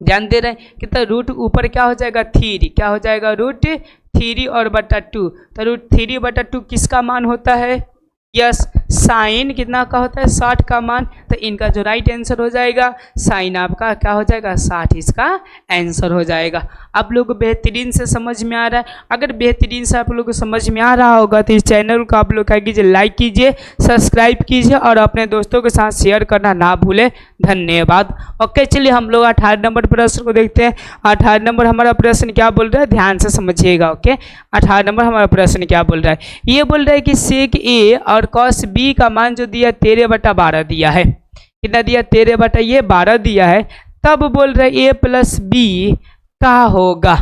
ध्यान दे रहे हैं कितना? रूट ऊपर क्या हो जाएगा? 3, क्या हो जाएगा? √3 और बट्टा 2। तो √3/2 किसका मान होता है? यस, साइन कितना का होता है? 60 का मान। तो इनका जो राइट आंसर हो जाएगा साइन आपका क्या हो जाएगा? 60 इसका आंसर हो जाएगा। आप लोग को बेहतरीन से समझ में आ रहा है? अगर बेहतरीन से आप लोग को समझ में आ रहा होगा तो इस चैनल को आप लोग क्या कीजिए? लाइक कीजिए, सब्सक्राइब कीजिए, और अपने दोस्तों के साथ शेयर करना ना भूलें। धन्यवाद। ओके, चलिए हम लोग 18 नंबर प्रश्न को देखते हैं। 18 नंबर हमारा प्रश्न क्या बोल रहा है? ध्यान से समझिएगा। ओके, 18 नंबर हमारा प्रश्न क्या बोल रहा है? ये बोल रहा है कि सेक ए और कॉस बी का मान जो दिया 13/12 दिया है। कितना दिया? 13/12 दिया है। तब बोल रहे a + b का होगा।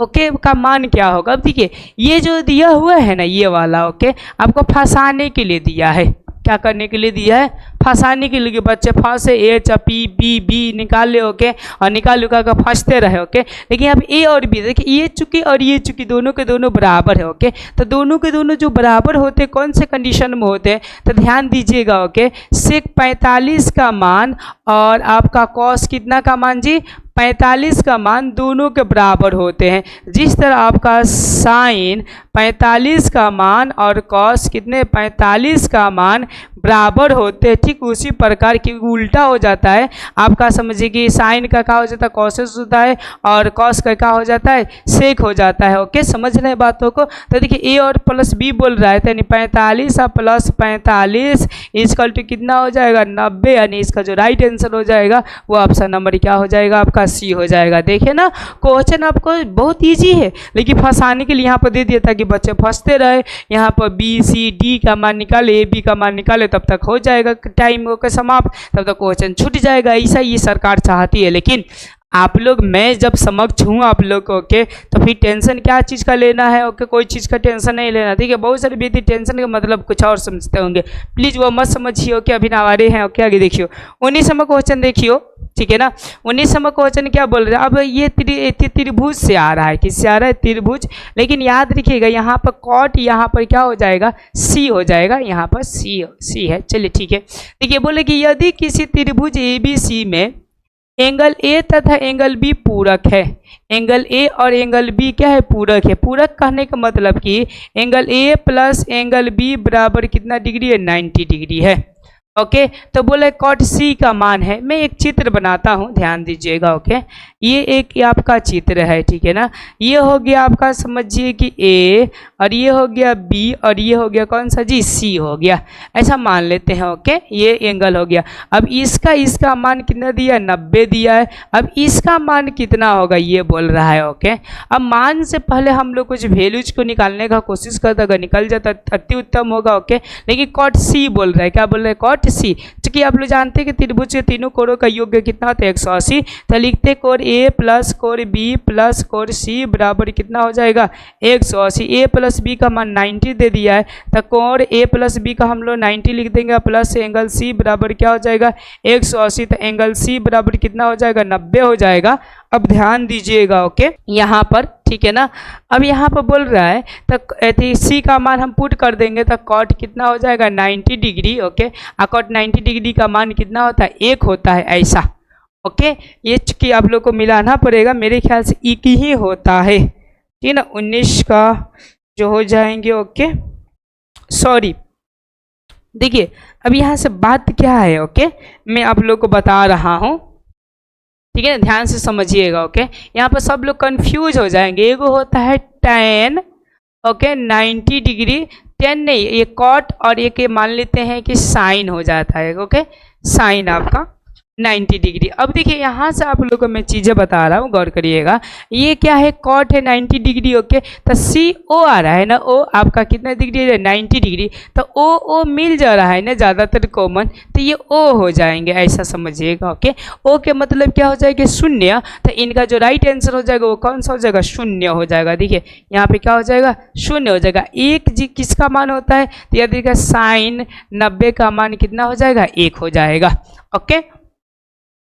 ओके, का मान क्या होगा? अब देखिए ये जो दिया हुआ है ना, ये वाला, ओके, आपको फंसाने के लिए दिया है। क्या करने के लिए दिया है? फंसाने के लिए। बच्चे फंसे, H P B B निकाले, ओके, और निकाल कर फंसते रहे। ओके, लेकिन अब A और B देखिए, ये चुकी और ये चुकी दोनों के दोनों बराबर है। ओके, तो दोनों के दोनों जो बराबर होते कौन से कंडीशन में होते हैं? तो ध्यान दीजिएगा। ओके, सेक 45 का मान और आपका कॉस कितना का मान जी? 45 का मान दोनों के बराबर होते हैं। जिस तरह आपका साइन 45 का मान और कॉस कितने 45 का मान बराबर होते हैं, ठीक उसी प्रकार की उल्टा हो जाता है। आपका समझिए कि साइन का क्या हो जाता है? कॉसेस होता है, और कॉस का क्या हो जाता है? सेक हो जाता है। ओके, समझ रहे हैं बातों को? तो देखिए A और प्लस B बोल रहा है, तो यानी 45 और प्लस 45 इक्वल टू कितना हो जाएगा? 90। यानी इसका जो राइट आंसर हो जाएगा वो ऑप्शन नंबर क्या हो जाएगा? आपका C हो जाएगा। देखिए ना, क्वेश्चन आपको बहुत ईजी है, लेकिन फंसाने के लिए यहाँ पर दे दिया ताकि बच्चे फंसते रहे। यहाँ पर B C D का मान निकाले, A B का मान निकाले, तब तक हो जाएगा टाइम होकर समाप्त, तब तक क्वेश्चन छूट जाएगा। ऐसा ये सरकार चाहती है, लेकिन आप लोग, मैं जब समक्ष हूँ आप लोग को, ओके, तो फिर टेंशन क्या चीज़ का लेना है, ओके, कोई चीज़ का टेंशन नहीं लेना, ठीक है। बहुत सारे व्यक्ति टेंशन का मतलब कुछ और समझते होंगे, प्लीज़ वो मत समझिए, ओके। अभी नावारे हैं, ओके, आगे देखियो 19 नंबर क्वेश्चन देखियो, ठीक है ना। 19 नंबर क्वेश्चन क्या बोल रहे हैं, अब ये त्रिभुज से आ रहा है, किससे आ रहा है, त्रिभुज, लेकिन याद रखिएगा यहाँ पर कॉट, यहाँ पर क्या हो जाएगा, सी हो जाएगा, यहाँ पर सी है। चलिए ठीक है, देखिए बोले कि यदि किसी त्रिभुज ABC में एंगल ए तथा एंगल बी पूरक है, एंगल ए और एंगल बी क्या है, पूरक है। पूरक कहने का मतलब कि angle A plus angle B बराबर कितना डिग्री है, 90 डिग्री है, ओके। तो बोले कॉट सी का मान है, मैं एक चित्र बनाता हूँ, ध्यान दीजिएगा, ओके। ये एक आपका चित्र है, ठीक है ना। ये हो गया आपका, समझिए कि ए, और ये हो गया बी, और ये हो गया कौन सा जी, सी हो गया, ऐसा मान लेते हैं, ओके। ये एंगल हो गया। अब इसका मान कितना दिया है, 90 दिया है। अब इसका मान कितना होगा ये बोल रहा है, ओके। अब मान से पहले हम लोग कुछ वैल्यूज को निकालने का कोशिश करते, अगर निकल जाता अति उत्तम होगा, ओके। लेकिन कॉट सी बोल रहा है, क्या बोल रहे हैं, कॉट सी। चूंकि आप लोग जानते हैं कि त्रिभुज के तीनों कोणों का योग कितना होता है, 180, तो लिखते कोण ए प्लस कोण बी प्लस कोण सी बराबर कितना हो जाएगा, 180। ए प्लस बी का मान 90 दे दिया है, तो कोण ए प्लस बी का हम लोग 90 लिख देंगे, प्लस एंगल सी बराबर क्या हो जाएगा, 180, तो एंगल सी बराबर कितना हो जाएगा, 90 हो जाएगा। अब ध्यान दीजिएगा, ओके, यहाँ पर, ठीक है ना। अब यहाँ पर बोल रहा है, तो सी का मान हम पुट कर देंगे, तो कॉट कितना हो जाएगा, 90 डिग्री, ओके। और कॉट 90 डिग्री का मान कितना होता है, 1 होता है, ऐसा, ओके। ये चूंकि आप लोग को मिलाना पड़ेगा, मेरे ख्याल से 1 ही होता है, ठीक है ना। 19 का जो हो जाएंगे, ओके, सॉरी। देखिए अब यहाँ से बात क्या है, ओके, मैं आप लोग को बता रहा हूँ, ठीक है, ध्यान से समझिएगा, ओके। यहाँ पर सब लोग कंफ्यूज हो जाएंगे। एक होता है tan, ओके, 90 डिग्री, tan नहीं, ये कॉट, और एक मान लेते हैं कि साइन हो जाता है, ओके, साइन आपका 90 डिग्री। अब देखिए यहाँ से आप लोगों को मैं चीज़ें बता रहा हूँ, गौर करिएगा। ये क्या है, कॉट है 90 डिग्री, ओके। तो सी ओ आ रहा है ना, ओ आपका कितना डिग्री है, 90 डिग्री। तो ओ मिल जा रहा है ना ज़्यादातर कॉमन, तो ये ओ हो जाएंगे, ऐसा समझिएगा, ओके। ओ के मतलब क्या हो जाएगा, शून्य। तो इनका जो राइट आंसर हो जाएगा वो कौन सा हो जाएगा, शून्य हो जाएगा। देखिए यहाँ पे क्या हो जाएगा, शून्य हो जाएगा। एक जी किसका मान होता है, तो यह देखिए साइन 90 का मान कितना हो जाएगा, 1 हो जाएगा, ओके।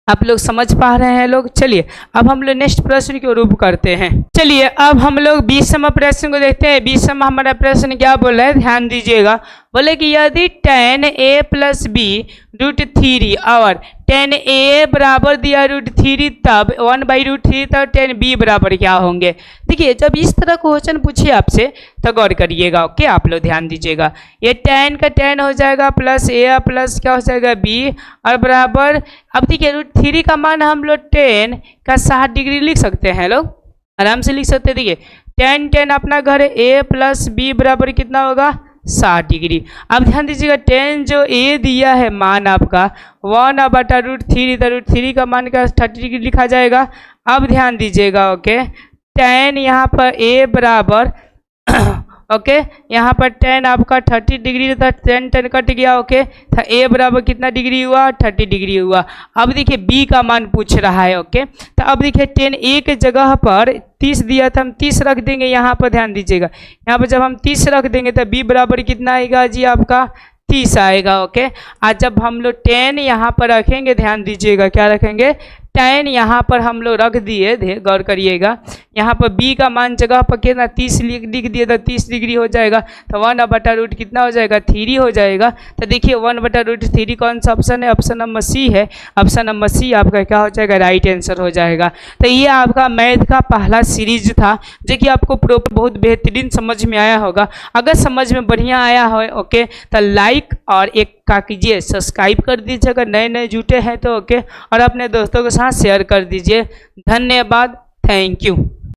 आप लोग समझ पा रहे हैं लोग। चलिए अब हम लोग नेक्स्ट प्रश्न को रूप करते हैं। चलिए अब हम लोग 20वां प्रश्न को देखते हैं। 20वां हमारा प्रश्न क्या बोल रहा है, ध्यान दीजिएगा। बोले कि यदि tan a प्लस बी √3 और tan a बराबर दिया √3, तब 1/√3, तब tan b बराबर क्या होंगे। देखिए जब इस तरह क्वेश्चन पूछिए आपसे तो गौर करिएगा, ओके। आप लोग ध्यान दीजिएगा, ये tan का tan हो जाएगा प्लस a प्लस क्या हो जाएगा b, और बराबर, अब देखिए √3 का मान हम लोग tan का 60 डिग्री लिख सकते हैं, लोग आराम से लिख सकते हैं। देखिए tan अपना घर है, a प्लस b बराबर कितना होगा, 60 डिग्री। अब ध्यान दीजिएगा tan जो a दिया है मान आपका 1/√3, तो √3 का मान का 30 डिग्री लिखा जाएगा। अब ध्यान दीजिएगा, ओके, tan यहाँ पर a बराबर ओके, यहाँ पर tan आपका 30 डिग्री था, tan कट गया, ओके। तो a बराबर कितना डिग्री हुआ, 30 डिग्री हुआ। अब देखिए b का मान पूछ रहा है, ओके। तो अब देखिए tan a के जगह पर 30 दिया था, हम 30 रख देंगे। यहाँ पर ध्यान दीजिएगा, यहाँ पर जब हम 30 रख देंगे तो b बराबर कितना आएगा जी, आपका 30 आएगा, ओके। आज जब हम लोग tan यहाँ पर रखेंगे, ध्यान दीजिएगा क्या रखेंगे, tan यहाँ पर हम लोग रख दिए, गौर करिएगा। यहाँ पर b का मान जगह पर कितना 30 लिख दिए, तो 30 डिग्री हो जाएगा। तो 1/√3 कितना हो जाएगा, 3 हो जाएगा। तो देखिए 1/√3 कौन सा ऑप्शन है, ऑप्शन नंबर सी है। ऑप्शन नंबर सी आपका क्या हो जाएगा, राइट आंसर हो जाएगा। तो ये आपका मैथ का पहला सीरीज था जो कि आपको बहुत बेहतरीन समझ में आया होगा। अगर समझ में बढ़िया आया हो, ओके, तो लाइक और एक का कीजिए, सब्सक्राइब कर दीजिए अगर नए जुटे हैं तो, ओके, और अपने दोस्तों के साथ शेयर कर दीजिए। धन्यवाद, थैंक यू।